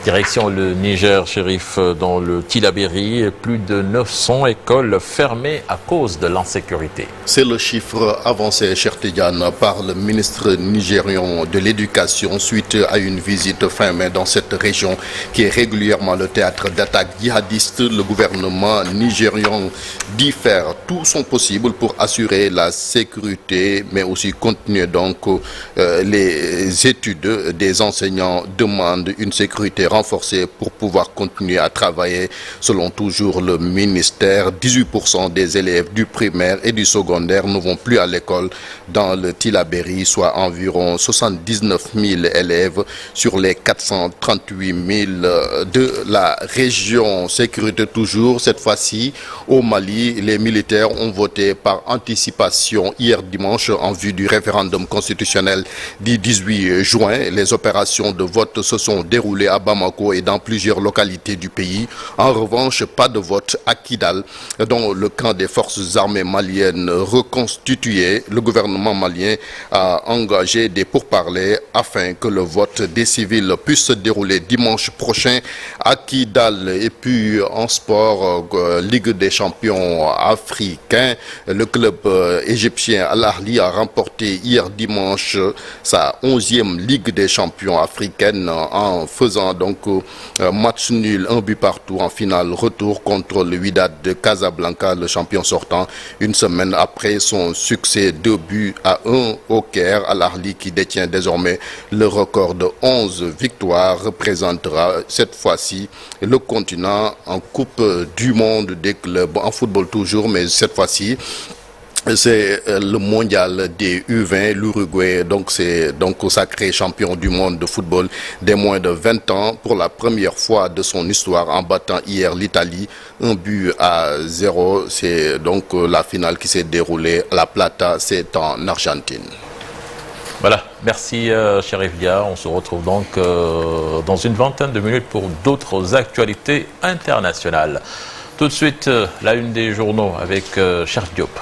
Direction le Niger, Chérif, dans le Tillabéri, plus de 900 écoles fermées à cause de l'insécurité. C'est le chiffre avancé, cher Tidiane, par le ministre nigérian de l'Éducation suite à une visite fin mai dans cette région qui est régulièrement le théâtre d'attaques djihadistes. Le gouvernement nigérian dit faire tout son possible pour assurer la sécurité, mais aussi continuer donc les études des enseignants demandent une sécurité renforcée pour pouvoir continuer à travailler. Selon toujours le ministère, 18% des élèves du primaire et du secondaire ne vont plus à l'école dans le Tillabéri, soit environ 79 000 élèves sur les 438 000 de la région. Sécurité toujours, cette fois-ci au Mali, les militaires ont voté par anticipation hier dimanche en vue du référendum constitutionnel du 18 juin. Les opérations de vote se sont déroulées à Bamako et dans plusieurs localités du pays. En revanche, pas de vote à Kidal, dont le camp des forces armées maliennes reconstitué. Le gouvernement malien a engagé des pourparlers afin que le vote des civils puisse se dérouler dimanche prochain à Kidal. Et puis en sport, Ligue des champions africains, le club égyptien Al Ahly a remporté hier dimanche sa 11e Ligue des champions africaine en faisant donc match nul, un but partout en finale retour contre le Wydad de Casablanca, le champion sortant, une semaine après son succès 2-1 au Caire. Al Ahly, qui détient désormais le record de 11 victoires, représentera cette fois-ci le continent en Coupe du monde des clubs, en football toujours, mais cette fois-ci c'est le mondial des U20. L'Uruguay c'est sacré champion du monde de football des moins de 20 ans pour la première fois de son histoire en battant hier l'Italie 1-0. C'est donc la finale qui s'est déroulée à La Plata, c'est en Argentine. Voilà, merci Chérif Dia. On se retrouve donc dans une vingtaine de minutes pour d'autres actualités internationales. Tout de suite, la une des journaux avec Cheikh Diop.